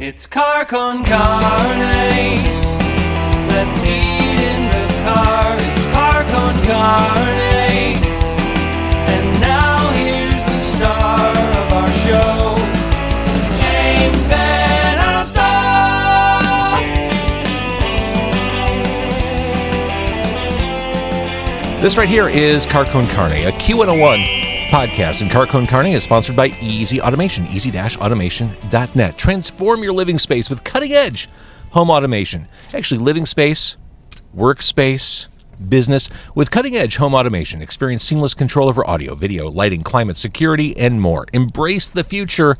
It's car con carne. Let's eat in the car. It's car con carne. And now here's the star of our show, James Van Alstyne. This right here is Car Con Carne, a Q101 podcast, and Car Con Carne is sponsored by Easy Automation, easy-automation.net. Transform your living space with cutting-edge home automation. Actually, living space, workspace, business with cutting-edge home automation. Experience seamless control over audio, video, lighting, climate, security, and more. Embrace the future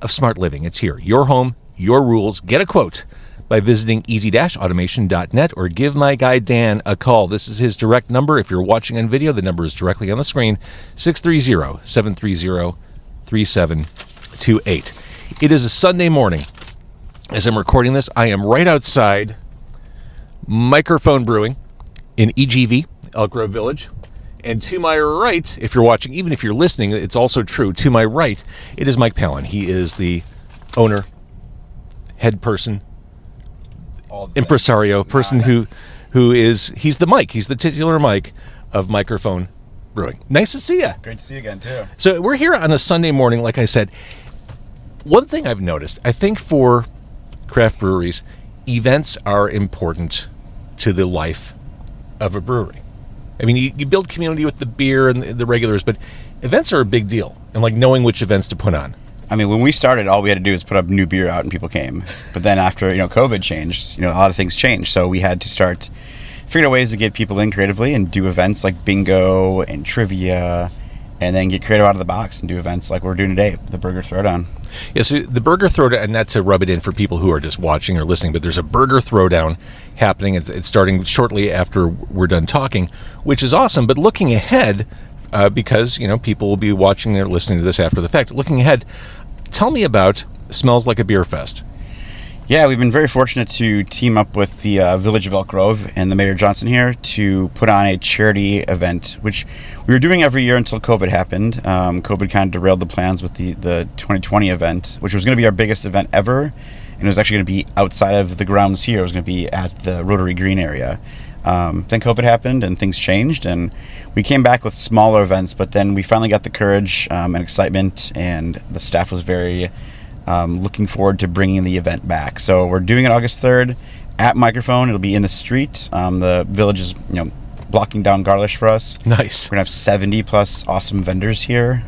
of smart living. It's here. Your home, your rules. Get a quote by visiting easy-automation.net or give my guy Dan a call. This is his direct number. If you're watching on video, the number is directly on the screen, 630-730-3728. It is a Sunday morning. As I'm recording this, I am right outside Mikerphone Brewing in EGV, Elk Grove Village. And to my right, if you're watching, even if you're listening, it's also true. To my right, it is Mike Pallen. He is the owner, head person, impresario, person who is, he's the Mike. He's the titular Mike of Mikerphone Brewing. Nice to see you. Great to see you again, too. So we're here on a Sunday morning, like I said. One thing I've noticed, I think for craft breweries, events are important to the life of a brewery. I mean, you build community with the beer and the regulars, but events are a big deal, and like knowing which events to put on. I mean, when we started, all we had to do was put up new beer out and people came. But then after, COVID changed, a lot of things changed. So we had to start figuring out ways to get people in creatively and do events like bingo and trivia, and then get creative out of the box and do events like we're doing today, the Burger Throwdown. Yeah, so the Burger Throwdown, and not to rub it in for people who are just watching or listening, but there's a Burger Throwdown happening. It's starting shortly after we're done talking, which is awesome. But looking ahead, because, people will be watching or listening to this after the fact, looking ahead, tell me about Smells Like a Beer Fest. Yeah, we've been very fortunate to team up with the Village of Elk Grove and the Mayor Johnson here to put on a charity event, which we were doing every year until COVID happened. COVID kind of derailed the plans with the 2020 event, which was going to be our biggest event ever, and it was actually going to be outside of the grounds here. It was going to be at the Rotary Green area. Then COVID happened and things changed, and we came back with smaller events, but then we finally got the courage and excitement, and the staff was very looking forward to bringing the event back. So we're doing it August 3rd at Mikerphone. It'll be in the street. The village is, blocking down Garlisch for us. Nice. We're going to have 70 plus awesome vendors here,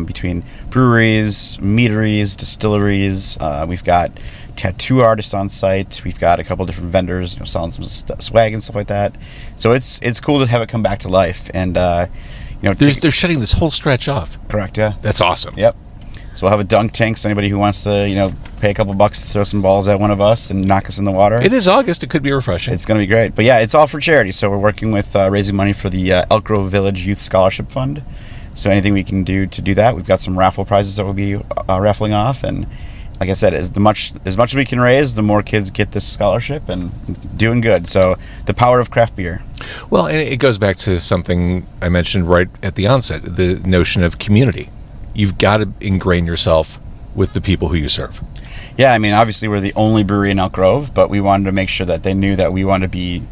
between breweries, meaderies, distilleries. We've got tattoo artists on site. We've got a couple different vendors, selling some swag and stuff like that. So it's cool to have it come back to life. And they're shutting this whole stretch off. Correct. Yeah. That's awesome. Yep. So we'll have a dunk tank, so anybody who wants to, pay a couple bucks to throw some balls at one of us and knock us in the water. It is August. It could be refreshing. It's going to be great. But yeah, it's all for charity. So we're working with raising money for the Elk Grove Village Youth Scholarship Fund. So anything we can do to do that. We've got some raffle prizes that we'll be raffling off. And like I said, as much as we can raise, the more kids get this scholarship, and doing good. So the power of craft beer. Well, and it goes back to something I mentioned right at the onset, the notion of community. You've got to ingrain yourself with the people who you serve. Yeah, I mean, obviously we're the only brewery in Elk Grove, but we wanted to make sure that they knew that we want to be,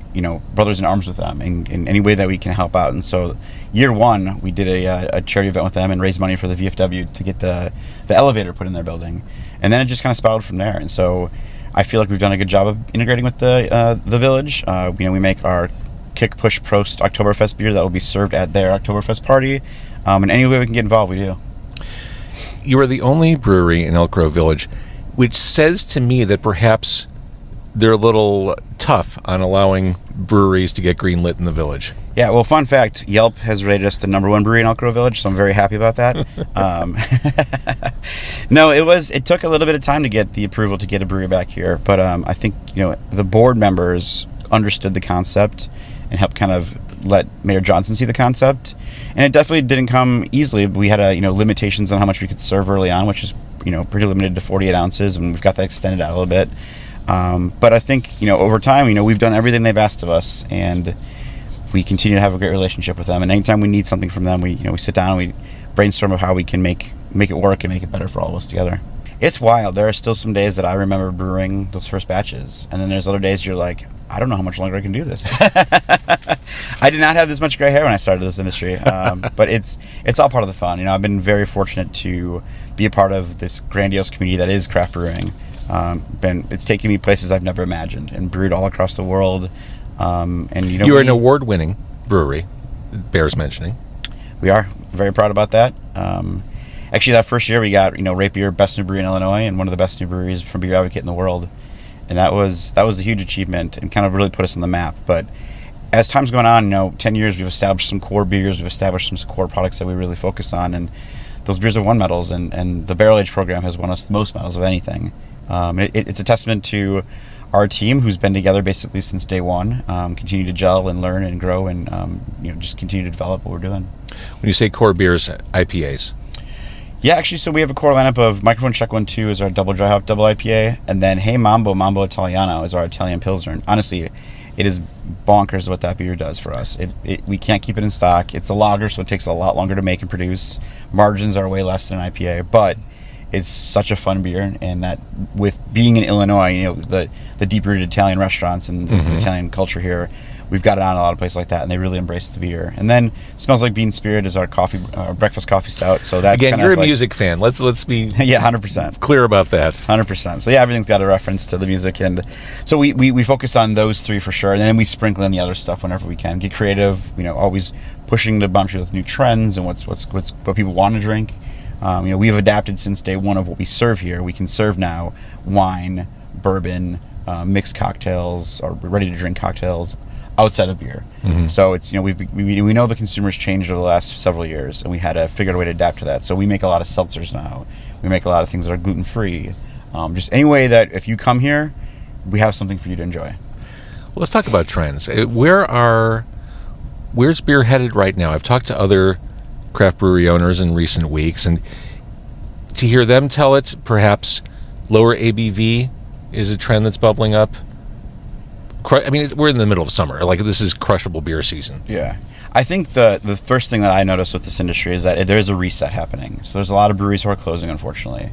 brothers in arms with them in any way that we can help out. And so year one, we did a charity event with them and raised money for the VFW to get the elevator put in their building. And then it just kind of spiraled from there. And so I feel like we've done a good job of integrating with the village. We make our Kick Push Prost Oktoberfest beer that will be served at their Oktoberfest party. And any way we can get involved, we do. You are the only brewery in Elk Grove Village, which says to me that perhaps they're a little tough on allowing breweries to get greenlit in the village. Yeah, well, fun fact, Yelp has rated us the #1 brewery in Elk Grove Village, so I'm very happy about that. No, it took a little bit of time to get the approval to get a brewery back here, but I think the board members understood the concept and helped kind of let Mayor Johnson see the concept. And it definitely didn't come easily. We had limitations on how much we could serve early on, which is pretty limited to 48 ounces, and we've got that extended out a little bit. But I think over time, we've done everything they've asked of us, and we continue to have a great relationship with them. And anytime we need something from them, we sit down and we brainstorm of how we can make it work and make it better for all of us together. It's wild. There are still some days that I remember brewing those first batches, and then there's other days you're like, I don't know how much longer I can do this. I did not have this much gray hair when I started this industry, but it's all part of the fun. I've been very fortunate to be a part of this grandiose community that is craft brewing. It's taken me places I've never imagined, and brewed all across the world. You're an award-winning brewery, bears mentioning. We are very proud about that. Actually, that first year we got Rate Beer Best New Brewery in Illinois, and one of the best new breweries from Beer Advocate in the world. And that was a huge achievement and kind of really put us on the map. But as time's gone on, 10 years, we've established some core beers, we've established some core products that we really focus on, and those beers have won medals, and the barrel age program has won us the most medals of anything. It's a testament to our team, who's been together basically since day one, continue to gel and learn and grow, and just continue to develop what we're doing. When you say core beers, IPAs. Yeah, actually, so we have a core lineup of Mikerphone Check 1-2 is our double dry hop double IPA, and then Hey Mambo Italiano is our Italian Pilsner. And honestly, it is bonkers what that beer does for us. We can't keep it in stock. It's a lager, so it takes a lot longer to make and produce. Margins are way less than an IPA, but it's such a fun beer, and that with being in Illinois, the deep-rooted Italian restaurants and the Italian culture here, we've got it on a lot of places like that, and they really embrace the beer. And then Smells Like Bean Spirit is our breakfast coffee stout. So that's again, you're a music fan. Let's be 100% clear about that. 100%. So yeah, everything's got a reference to the music, and so we focus on those three for sure, and then we sprinkle in the other stuff whenever we can. Get creative, always pushing the boundary with new trends and what people want to drink. We've adapted since day one of what we serve here. We can serve now wine, bourbon, mixed cocktails, or ready-to-drink cocktails outside of beer. So it's we know the consumer's changed over the last several years, and we had to figure out a way to adapt to that. So we make a lot of seltzers now. We make a lot of things that are gluten-free. Just any way that if you come here, we have something for you to enjoy. Well, let's talk about trends. Where's beer headed right now? I've talked to other craft brewery owners in recent weeks, and to hear them tell it, perhaps lower ABV is a trend that's bubbling up. I mean, we're in the middle of summer. Like, this is crushable beer season. Yeah. I think the first thing that I noticed with this industry is that there's a reset happening. So there's a lot of breweries who are closing, unfortunately.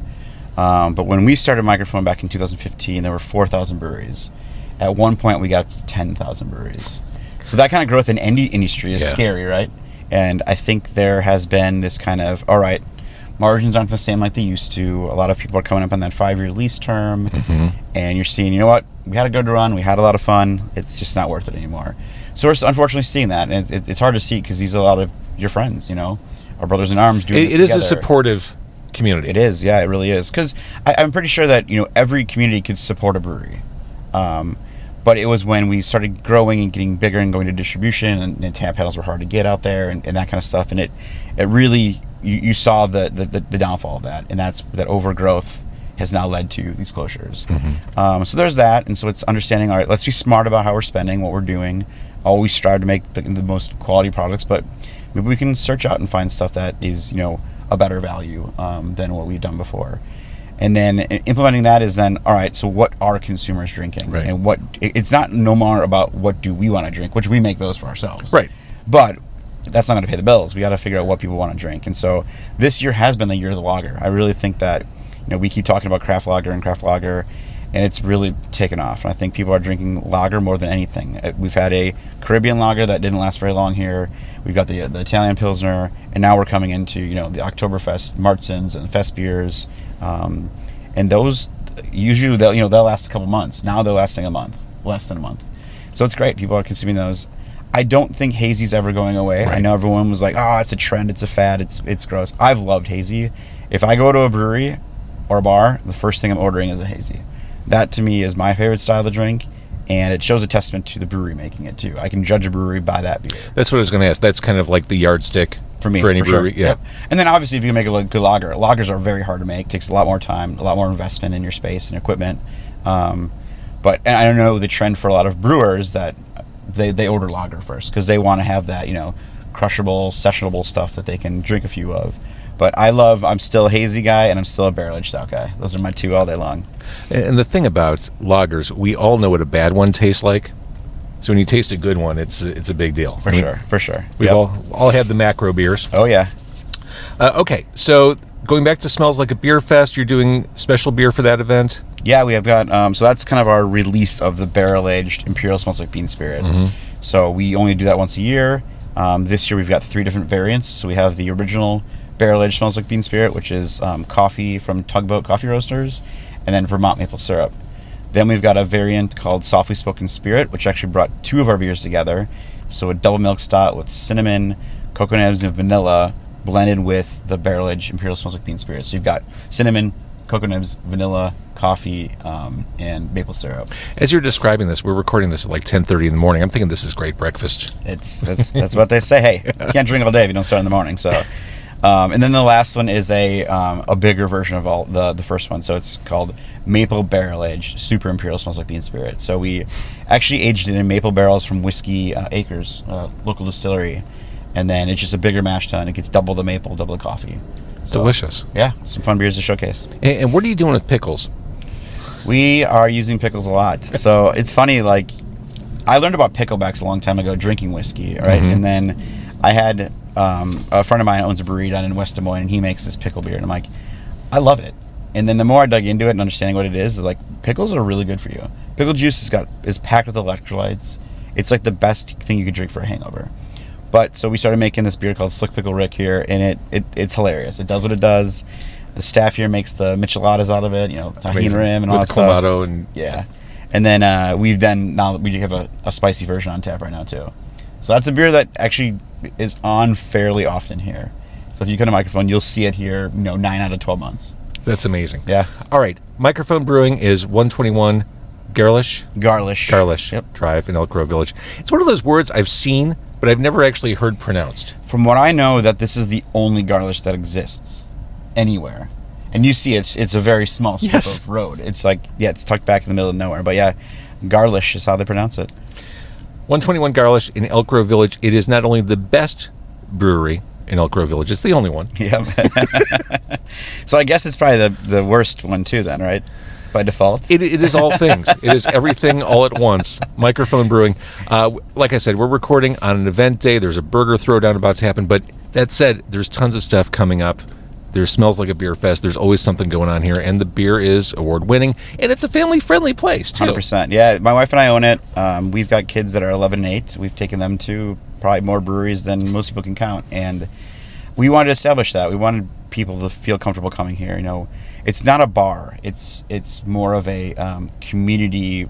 But when we started Mikerphone back in 2015, there were 4,000 breweries. At one point, we got to 10,000 breweries. So that kind of growth in any industry is scary, right? And I think there has been this kind of, all right, margins aren't the same like they used to. A lot of people are coming up on that 5-year lease term, and you're seeing, you know what, we had a good run, we had a lot of fun, it's just not worth it anymore. So we're unfortunately seeing that, and it's hard to see because these are a lot of your friends, our brothers in arms doing this together. It is a supportive community. It is, yeah, it really is. Because I'm pretty sure that, every community could support a brewery. But it was when we started growing and getting bigger and going to distribution, and tap paddles were hard to get out there, and that kind of stuff, and it really... You saw the downfall of that, and that overgrowth has now led to these closures. So there's that, and so it's understanding, all right, let's be smart about how we're spending, what we're doing. Always strive to make the most quality products, but maybe we can search out and find stuff that is, a better value than what we've done before. And then implementing that is then, all right, so what are consumers drinking? Right. And it's not no more about what do we want to drink, which we make those for ourselves. Right. But that's not going to pay the bills. We got to figure out what people want to drink. And so this year has been the year of the lager. I really think that, we keep talking about craft lager, and it's really taken off. And I think people are drinking lager more than anything. We've had a Caribbean lager that didn't last very long here. We've got the Italian Pilsner, and now we're coming into, the Oktoberfest Martzens and Fest beers. And those, usually they'll last a couple months. Now they're lasting a month, less than a month. So it's great. People are consuming those. I don't think hazy's ever going away. Right. I know everyone was like, oh, it's a trend, it's a fad, it's gross. I've loved hazy. If I go to a brewery or a bar, the first thing I'm ordering is a hazy. That, to me, is my favorite style to drink, and it shows a testament to the brewery making it, too. I can judge a brewery by that beer. That's what I was going to ask. That's kind of like the yardstick for me, for any brewery. Sure. Yeah. Yep. And then, obviously, if you can make a good lager, lagers are very hard to make. It takes a lot more time, a lot more investment in your space and equipment. But I don't know the trend for a lot of brewers that they order lager first because they want to have that, crushable, sessionable stuff that they can drink a few of. But I'm still a hazy guy, and I'm still a barrel-aged stout guy. Those are my two all day long. And the thing about lagers, we all know what a bad one tastes like. So when you taste a good one, it's a big deal. For sure. We've all had the macro beers. Oh, yeah. Okay, so going back to Smells Like a Beer Fest, you're doing special beer for that event? Yeah, we have got, so that's kind of our release of the barrel-aged Imperial Smells Like Bean Spirit. So we only do that once a year. This year we've got 3 different variants. So we have the original barrel-aged Smells Like Bean Spirit, which is coffee from Tugboat Coffee Roasters, and then Vermont maple syrup. Then we've got a variant called Softly Spoken Spirit, which actually brought 2 of our beers together. So a double milk stout with cinnamon, cocoa nibs, and vanilla, blended with the barrel-aged Imperial Smells Like Bean Spirit. So you've got cinnamon, cocoa nibs, vanilla, coffee, and maple syrup. As you're describing this, we're recording this at like 10:30 in the morning. I'm thinking this is great breakfast. That's what they say. Hey, you can't drink all day if you don't start in the morning. So, and then the last one is a bigger version of all the first one. So it's called Maple Barrel Aged Super Imperial Smells Like Bean Spirit. So we actually aged it in maple barrels from Whiskey Acres, local distillery. And then it's just a bigger mash tun. It gets double the maple, double the coffee. So, delicious. Yeah, some fun beers to showcase. And what are you doing with pickles? We are using pickles a lot. So it's funny, like, I learned about picklebacks a long time ago drinking whiskey, right? And then I had a friend of mine owns a brewery down in West Des Moines, and he makes this pickle beer. And I'm like, I love it. And then the more I dug into it and understanding what it is, like, pickles are really good for you. Pickle juice is packed with electrolytes. It's like the best thing you could drink for a hangover. But so we started making this beer called Slick Pickle Rick here, and it's hilarious. It does what it does. The staff here makes the micheladas out of it, tahini rim and all that stuff. Clamato and yeah. And then we do have a spicy version on tap right now too. So that's a beer that actually is on fairly often here. So if you come to Mikerphone, you'll see it here, 9 out of 12 months. That's amazing. Yeah. All right. Mikerphone Brewing is 121 Garlisch Yep. Drive in Elk Grove Village. It's one of those words I've seen, but I've never actually heard pronounced. From what I know, that this is the only Garlisch that exists anywhere. And you see it's a very small strip of road. It's like, it's tucked back in the middle of nowhere. But yeah, Garlisch is how they pronounce it. 121 Garlisch in Elk Grove Village. It is not only the best brewery in Elk Grove Village, it's the only one. Yeah. So I guess it's probably the worst one too then, right? By default. It is all things. It is everything all at once. Mikerphone Brewing. Like I said, we're recording on an event day. There's a burger throwdown about to happen. But that said, there's tons of stuff coming up. There Smells Like a Beer Fest. There's always something going on here. And the beer is award-winning. And it's a family-friendly place, too. 100%. Yeah, my wife and I own it. We've got kids that are 11 and 8. We've taken them to probably more breweries than most people can count. And we wanted to establish that. We wanted people to feel comfortable coming here. It's not a bar. It's more of a community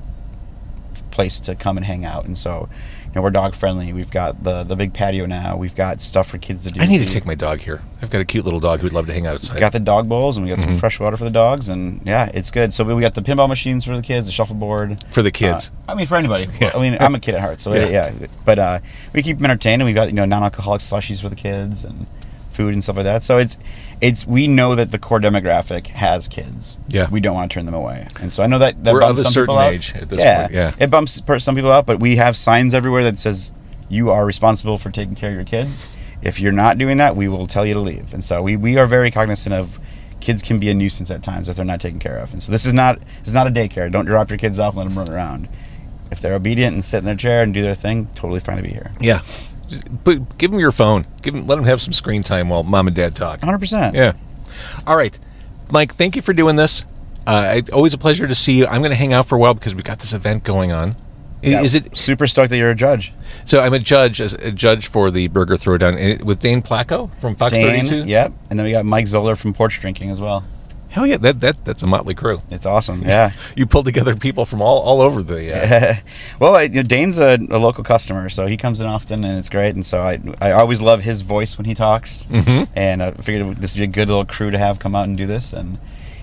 place to come and hang out. And so, we're dog friendly. We've got the big patio now. We've got stuff for kids to do. I need to take my dog here. I've got a cute little dog who'd love to hang out outside. We got the dog bowls, and we got some fresh water for the dogs, and yeah, it's good. So we got the pinball machines for the kids, the shuffleboard for the kids. For anybody. Yeah. I'm a kid at heart, so yeah. But we keep them entertained, and we've got non-alcoholic slushies for the kids and food and stuff like that. So we know that the core demographic has kids. Yeah. We don't want to turn them away. And so I know that we're bumps of a some certain people out. age at this point. Yeah. It bumps some people out, but we have signs everywhere that says you are responsible for taking care of your kids. If you're not doing that, we will tell you to leave. And so we are very cognizant of kids can be a nuisance at times if they're not taken care of. And so this is not a daycare. Don't drop your kids off and let them run around. If they're obedient and sit in their chair and do their thing, totally fine to be here. Yeah. But give them your phone. Let them have some screen time while mom and dad talk. 100%. Yeah. All right. Mike, thank you for doing this. Always a pleasure to see you. I'm going to hang out for a while because we've got this event going on. Yeah, is it super stoked that you're a judge? So I'm a judge for the Burger Throwdown with Dane Placco from Fox 32. Yep, and then we got Mike Zoller from Porch Drinking as well. Hell yeah, that's a motley crew. It's awesome. Yeah, you pulled together people from all over the. Well, Dane's a local customer, so he comes in often, and it's great. And so I always love his voice when he talks. Mm-hmm. And I figured this would be a good little crew to have come out and do this. And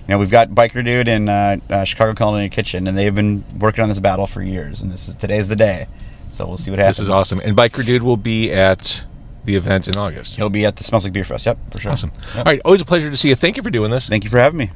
we've got Biker Dude and Chicago Culinary Kitchen, and they've been working on this battle for years. And today's the day, so we'll see what happens. This is awesome. And Biker Dude will be at the event in August. He'll be at the Smells Like Beer Fest. Yep, for sure. Awesome. Yep. All right, always a pleasure to see you. Thank you for doing this. Thank you for having me.